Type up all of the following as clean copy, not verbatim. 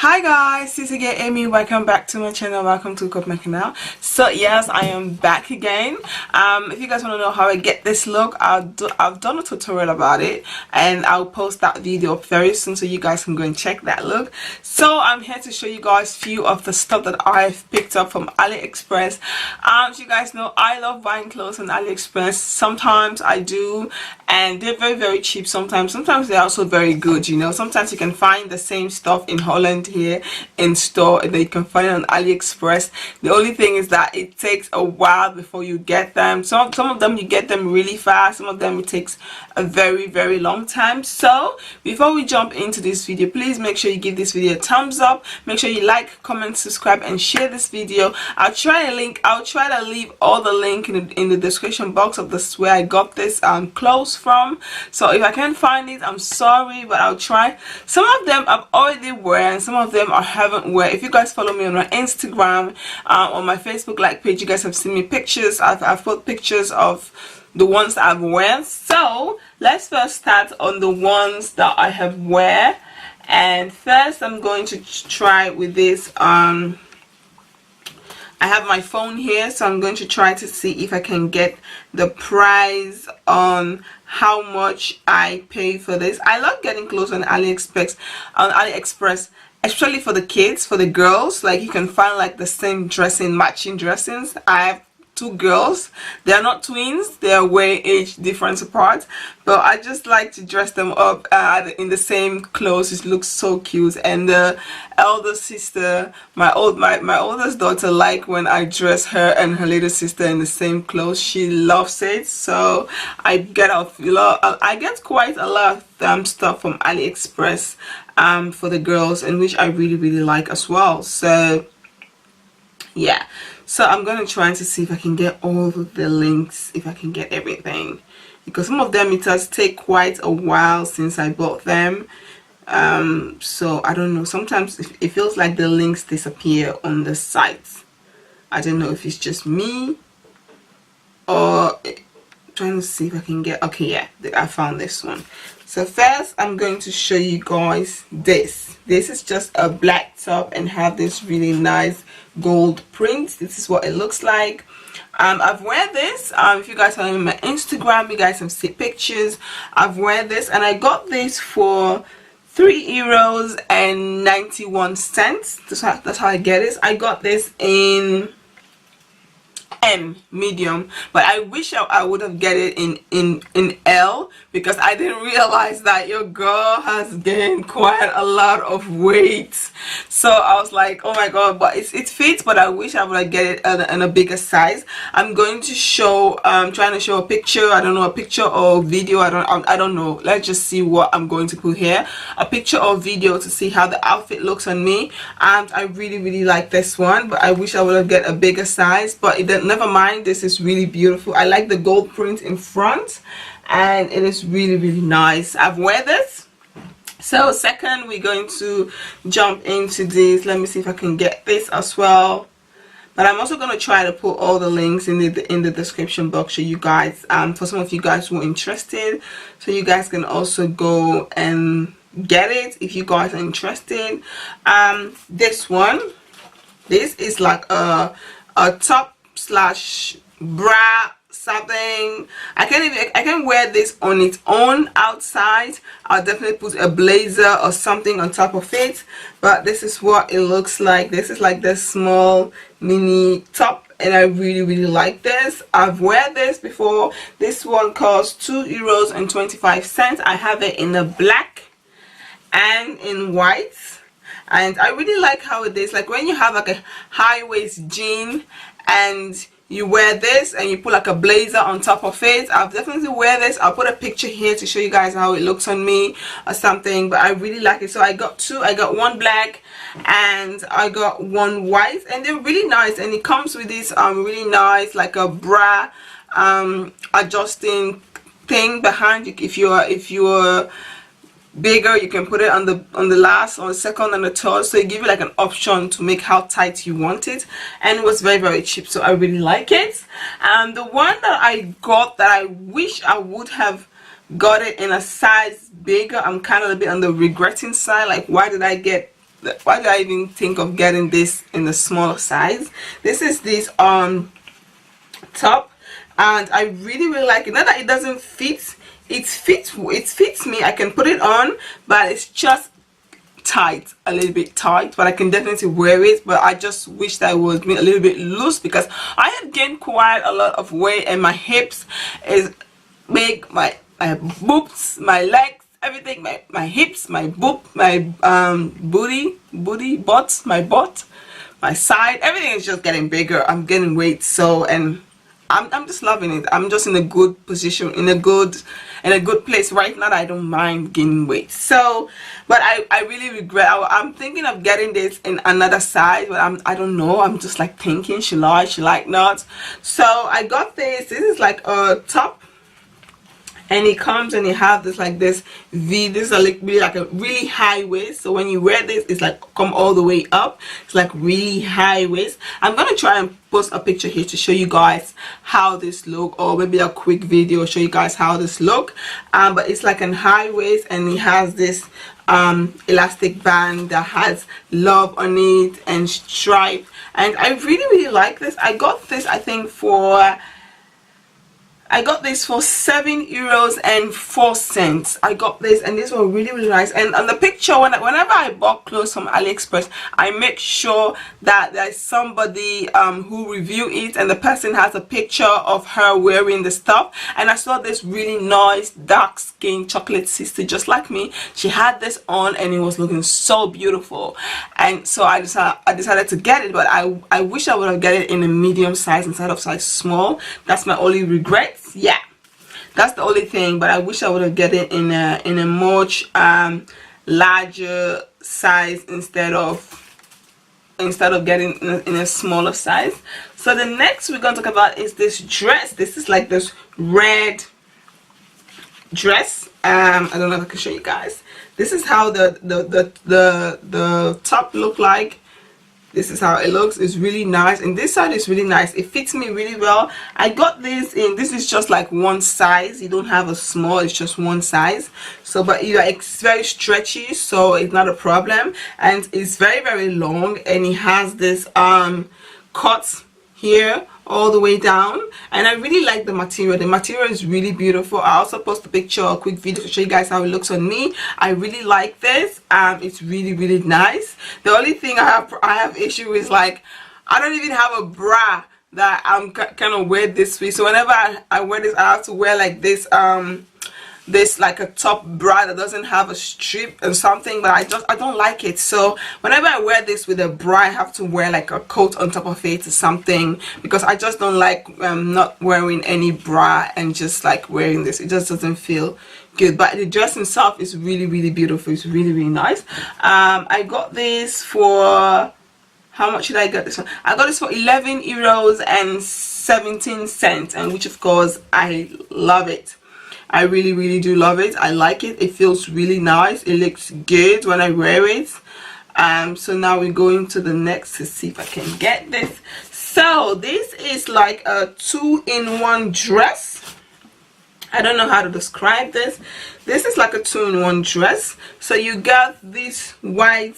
Hi guys, this is again Amy. Welcome back to my channel. Welcome to my canal. So yes, I am back again. If you guys want to know how I get this look, I've done a tutorial about it and I'll post that video up very soon so you guys can go and check that look. So I'm here to show you guys a few of the stuff that I've picked up from AliExpress. As you guys know, I love buying clothes on AliExpress. Sometimes I do, and they're very cheap. Sometimes they're also very good, you know. Sometimes you can find the same stuff in Holland here in store and then you can find it on AliExpress. The only thing is that it takes a while before you get them. Some of them you get them really fast, some of them it takes a very long time. So before we jump into this video, please make sure you give this video a thumbs up. Make sure you like, comment, subscribe and share this video. I'll try to leave all the link in the description box of this where I got this clothes from. So if I can't find it, I'm sorry, but I'll try. Some of them I've already worn, some of them I haven't worn. If you guys follow me on my Instagram, on my Facebook like page, you guys have seen me pictures. I've put pictures of the ones that I've worn. So let's first start on the ones that I have worn. And first I'm going to try with this. I have my phone here, so I'm going to try to see if I can get the price on how much I pay for this. I love getting clothes on AliExpress, especially for the kids, for the girls. Like you can find like the same matching dressings. I have two girls. They are not twins, they are way age difference apart, but I just like to dress them up in the same clothes. It looks so cute. And the elder sister, my oldest daughter, like when I dress her and her little sister in the same clothes. She loves it. So I get quite a lot of stuff from AliExpress for the girls, and which I really like as well. So yeah, so I'm going to try to see if I can get all of the links, if I can get everything, because some of them it does take quite a while since I bought them. So I don't know, sometimes it feels like the links disappear on the site. I don't know if it's just me or trying to see if I can get, okay, yeah, I found this one. So first I'm going to show you guys this is just a black top and have this really nice gold print. This is what it looks like. I've worn this. If you guys are on my Instagram, you guys have seen pictures. I've worn this and I got this for €3.91. That's how I get it. I got this in M medium, but I wish I would have get it in L, because I didn't realize that your girl has gained quite a lot of weight. So I was like, oh my god, but it fits, but I wish I would have get it in a bigger size. I'm going to show trying to show a picture. I don't know, a picture or video. I don't know. Let's just see what I'm going to put here. A picture or video to see how the outfit looks on me. And I really like this one, but I wish I would have get a bigger size, but never mind. This is really beautiful. I like the gold print in front and it is really nice. I've worn this. So second, we're going to jump into this. Let me see if I can get this as well, but I'm also going to try to put all the links in the description box for you guys, for some of you guys who are interested, so you guys can also go and get it if you guys are interested. This one, this is like a top slash bra something. I can wear this on its own outside. I'll definitely put a blazer or something on top of it, but this is what it looks like. This is like this small mini top and I really like this. I've worn this before. This one costs €2.25. I have it in the black and in white, and I really like how it is. Like when you have like a high waist jean and you wear this and you put like a blazer on top of it. I'll definitely wear this. I'll put a picture here to show you guys how it looks on me or something, but I really like it. So I got two. I got one black and I got one white, and they're really nice, and it comes with this really nice like a bra adjusting thing behind you. If you're bigger, you can put it on the last or second and the third, so it gives you like an option to make how tight you want it, and it was very cheap, so I really like it. And the one that I got that I wish I would have got it in a size bigger, I'm kind of a bit on the regretting side, like why did I get why did I even think of getting this in the smaller size? This is this top, and I really like it. Not that it doesn't fit, it fits me. I can put it on, but it's just tight, a little bit tight, but I can definitely wear it. But I just wish that it was a little bit loose, because I have gained quite a lot of weight, and my hips is big, my boobs, my legs, everything, my hips, my boob, my butt, my butt, my side, everything is just getting bigger. I'm getting weight, so, and I'm just loving it. I'm just in a good position, in a good place right now. I don't mind gaining weight. So, but I really regret. I'm thinking of getting this in another size, but I don't know. I'm just like thinking, should I not? So I got this. This is like a top, and it comes and it has this like this V. This is like a really high waist, so when you wear this, it's like come all the way up. It's like really high waist. I'm gonna try and post a picture here to show you guys how this look, or maybe a quick video show you guys how this look. But it's like a high waist, and it has this elastic band that has love on it and stripe, and I really like this. I got this, I think I got this for €7.04. I got this, and this was really nice. And on the picture, whenever I bought clothes from AliExpress, I make sure that there's somebody who review it, and the person has a picture of her wearing the stuff. And I saw this really nice dark skin chocolate sister just like me. She had this on, and it was looking so beautiful, and so I decided to get it. But I wish I would have got it in a medium size instead of size small. That's my only regret. Yeah, that's the only thing. But I wish I would have get it in a much larger size instead of getting in a smaller size. So the next we're going to talk about is this dress. This is like this red dress. I don't know if I can show you guys. This is how the top look like. This is how it looks. It's really nice, and this side is really nice. It fits me really well. I got this in, this is just like one size. You don't have a small, it's just one size. So, but it's very stretchy, so it's not a problem. And it's very long, and it has this cut here all the way down, and I really like the material. The material is really beautiful. I also post a picture, a quick video to show you guys how it looks on me. I really like this. It's really nice. The only thing I have issue is, like, I don't even have a bra that I'm kind of wear this with. So whenever I wear this, I have to wear like this this like a top bra that doesn't have a strip and something, but I don't like it. So whenever I wear this with a bra, I have to wear like a coat on top of it or something, because I just don't like not wearing any bra and just like wearing this. It just doesn't feel good. But the dress itself is really beautiful. It's really nice. I got this for, how much did I get this one? I got this for €11.17, and which of course I love it. I really do love it. I like it. It feels really nice. It looks good when I wear it. So now we're going to the next to see if I can get this. So this is like a 2-in-1 dress. I don't know how to describe this. This is like a 2-in-1 dress. So you got this white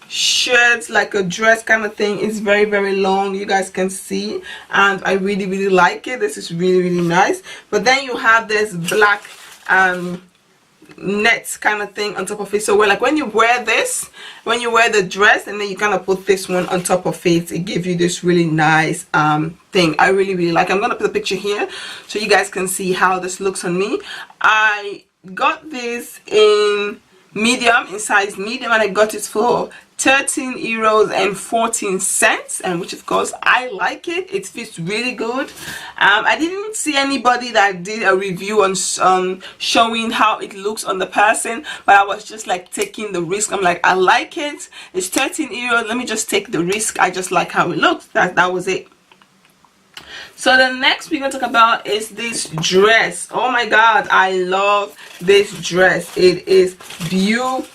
shirt, like a dress kind of thing. It's very long, you guys can see, and I really like it. This is really nice. But then you have this black net kind of thing on top of it. So when you wear this, when you wear the dress, and then you kind of put this one on top of it, it gives you this really nice thing. I really like it. I'm gonna put a picture here so you guys can see how this looks on me. I got this in medium, in size medium, and I got it for €13.14, and which of course I like it. It fits really good. I didn't see anybody that did a review on showing how it looks on the person, but I was just like taking the risk. I'm like, I like it. It's €13. Let me just take the risk. I just like how it looks. That was it. So the next we're going to talk about is this dress. Oh my god, I love this dress. It is beautiful.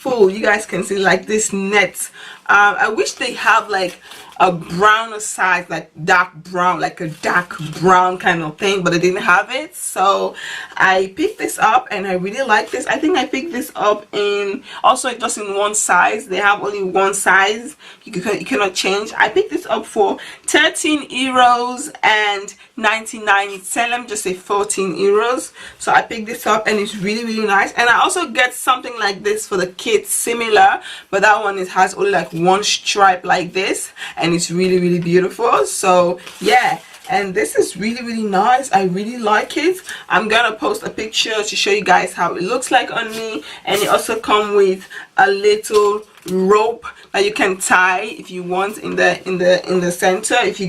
beautiful. You guys can see like this net. I wish they have like a browner size, like dark brown, like a dark brown kind of thing, but they didn't have it. So I picked this up and I really like this. I think I picked this up in also just in one size. They have only one size. You cannot change. I picked this up for 13 euros and 99. It's selling just say 14 euros. So I picked this up and it's really nice. And I also get something like this for the kids, similar, but that one it has only like one stripe like this, and it's really beautiful. So yeah, and this is really nice. I really like it. I'm gonna post a picture to show you guys how it looks like on me. And it also comes with a little rope that you can tie if you want in the center. If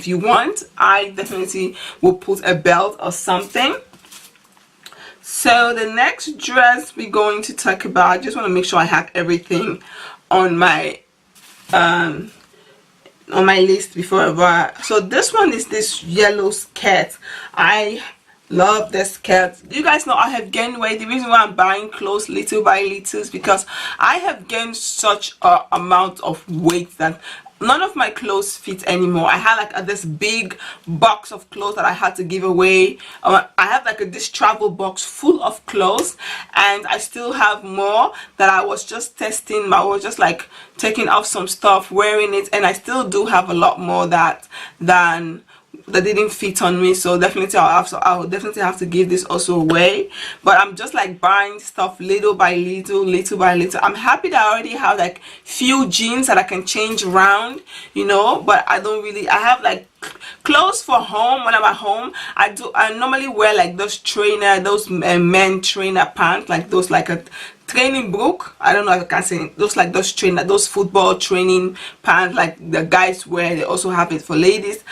you want, I definitely will put a belt or something. So the next dress we're going to talk about, I just want to make sure I have everything on my list before I buy. So this one is this yellow skirt. I love this skirt. You guys know I have gained weight. The reason why I'm buying clothes little by little is because I have gained such a amount of weight that none of my clothes fit anymore. I had like this big box of clothes that I had to give away. I have like this travel box full of clothes, and I still have more that I was just testing. I was just like taking off some stuff, wearing it, and I still do have a lot more that didn't fit on me. So definitely I'll definitely have to give this also away. But I'm just like buying stuff little by little. I'm happy that I already have like few jeans that I can change around, you know, but I have like clothes for home. When I'm at home, I normally wear like those men trainer pants, like those like a training book. I don't know if I can say those football training pants like the guys wear. They also have it for ladies.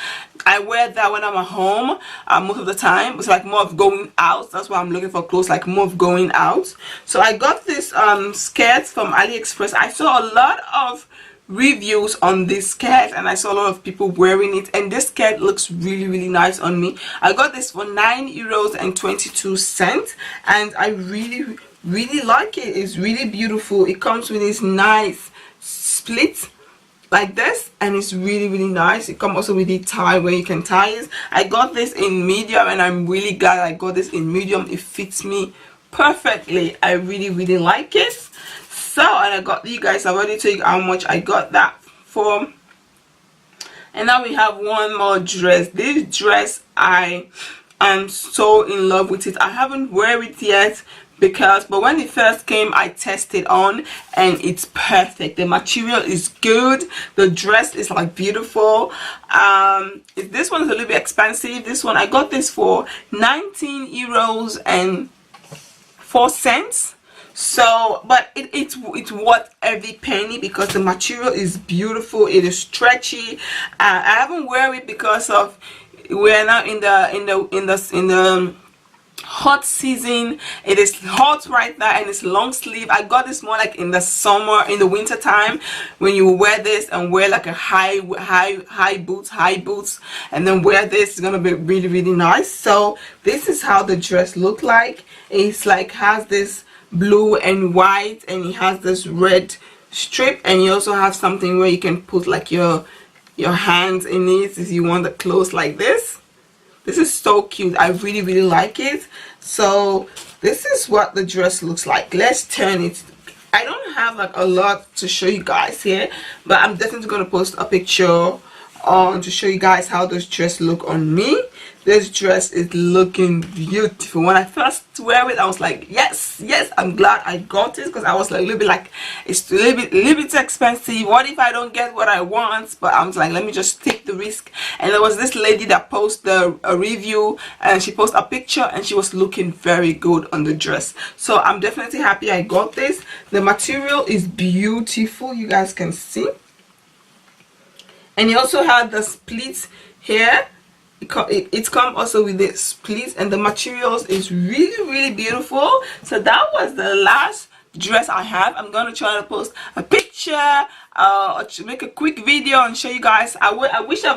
I wear that when I'm at home most of the time. It's like more of going out. That's why I'm looking for clothes like more of going out. So I got this skirt from AliExpress. I saw a lot of reviews on this skirt and I saw a lot of people wearing it, and this skirt looks really nice on me. I got this for 9.22 euros and I really like it. It's really beautiful. It comes with this nice split like this, and it's really nice. It comes also with the tie where you can tie it. I got this in medium and I'm really glad I got this in medium. It fits me perfectly. I really like it. So, and I got, you guys, I've already told you how much I got that for. And now we have one more dress. This dress, I am so in love with it. I haven't wear it yet but when it first came, I tested on and it's perfect. The material is good. The dress is like beautiful. This one is a little bit expensive. This one, I got this for 19 euros and 4 cents. So, but it's worth every penny because the material is beautiful. It is stretchy. I haven't wear it because of we're now in the hot season. It is hot right now and it's long sleeve. I got this more like in the summer, in the winter time, when you wear this and wear like a high boots and then wear this. It's gonna be really nice. So this is how the dress look like. It's like has this blue and white and it has this red strip, and you also have something where you can put like your hands in it if you want the clothes like this. This is so cute. I really like it. So this is what the dress looks like. Let's turn it. I don't have like a lot to show you guys here, but I'm definitely going to post a picture on to show you guys how this dress look on me. This dress is looking beautiful. When I first wear it, I was like, yes, I'm glad I got it, because I was like a little bit like, it's a little bit expensive. What if I don't get what I want? But I was like, let me just take the risk. And there was this lady that posted a review, and she posted a picture and she was looking very good on the dress. So I'm definitely happy I got this. The material is beautiful, you guys can see. And you also have the splits here. It comes also with the splits, and the materials is really beautiful. So that was the last dress I have. I'm gonna try to post a picture or to make a quick video and show you guys. I wish I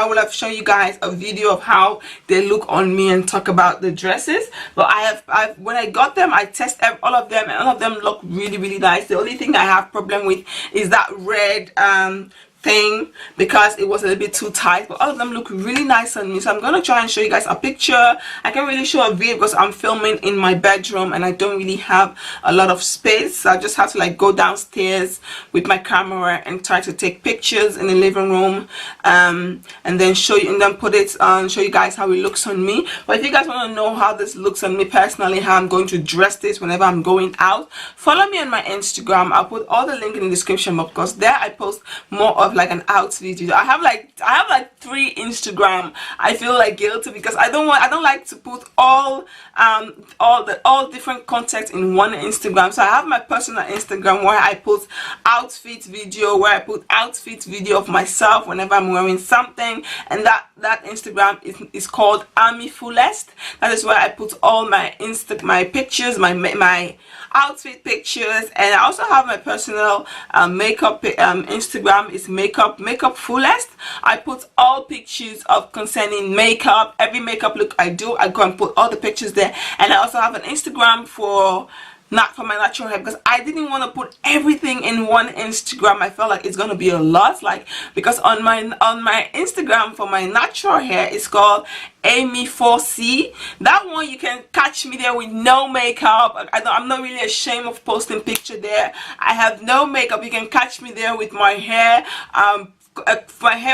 would have shown you guys a video of how they look on me and talk about the dresses, but when I got them, I tested all of them and all of them look really nice. The only thing I have problem with is that red thing, because it was a little bit too tight, but all of them look really nice on me. So I'm gonna try and show you guys a picture. I can't really show a video because I'm filming in my bedroom and I don't really have a lot of space, so I just have to like go downstairs with my camera and try to take pictures in the living room, and then show you, and then put it on, show you guys how it looks on me. But if you guys want to know how this looks on me personally, how I'm going to dress this whenever I'm going out, follow me on my Instagram. I'll put all the link in the description box, because there I post more of like an outfit video. I have like 3 Instagram. I feel like guilty because I don't like to put all different content in one Instagram. So I have my personal Instagram where I put outfit video, where I put outfit video of myself whenever I'm wearing something, and that Instagram is called Ami Fullest. That is where I put all my pictures, my outfit pictures. And I also have my personal makeup Instagram. Is makeup fullest. I put all pictures of concerning makeup, every makeup look I do. I go and put all the pictures there. And I also have an Instagram for not for my natural hair, because I didn't want to put everything in one Instagram. I felt like it's gonna be a lot, like, because on my Instagram for my natural hair it's called Amy4C. That one you can catch me there with no makeup. I'm not really ashamed of posting picture there. I have no makeup. You can catch me there with my hair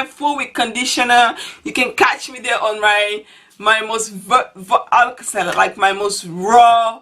full with conditioner. You can catch me there on my most my most raw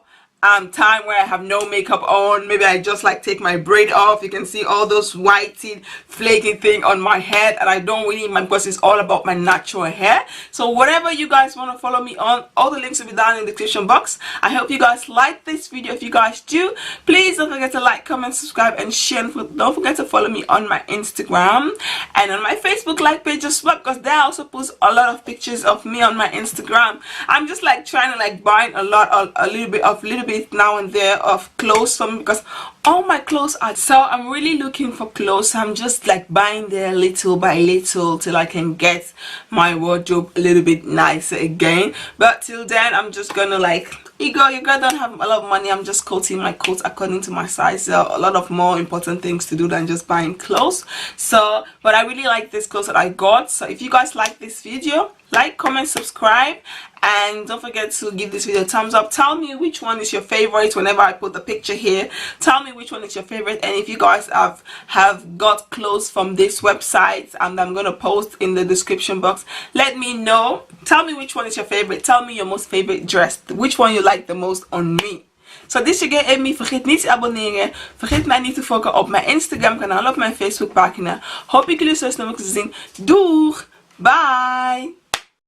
time where I have no makeup on. Maybe I just like take my braid off. You can see all those whitey flaky thing on my head, and I don't really mind because it's all about my natural hair. So whatever you guys want to follow me on, all the links will be down in the description box. I hope you guys like this video. If you guys do, please don't forget to like, comment, subscribe, and share. And don't forget to follow me on my Instagram and on my Facebook like page as well, because there I also post a lot of pictures of me on my Instagram. I'm just like trying to like buy a little bit now and there of clothes from, because all my clothes are, so I'm really looking for clothes. I'm just like buying there little by little till I can get my wardrobe a little bit nicer again. But till then I'm just gonna like, you girl don't have a lot of money. I'm just cutting my coats according to my size. There are a lot of more important things to do than just buying clothes. So but I really like this clothes that I got. So if you guys like this video, like, comment, subscribe, and don't forget to give this video a thumbs up. Tell me which one is your favorite whenever I put the picture here. Tell me which one is your favorite, and if you guys have got clothes from this website, and I'm gonna post in the description box, let me know. Tell me which one is your favorite. Tell me your most favorite dress, which one you like the most on me. So this is again Amy. Vergeet niet te abonneren. Vergeet mij niet te volgen op mijn Instagram kanaal, op mijn Facebook pagina. Hoop ik jullie zo snel te zien. Doeg! Bye!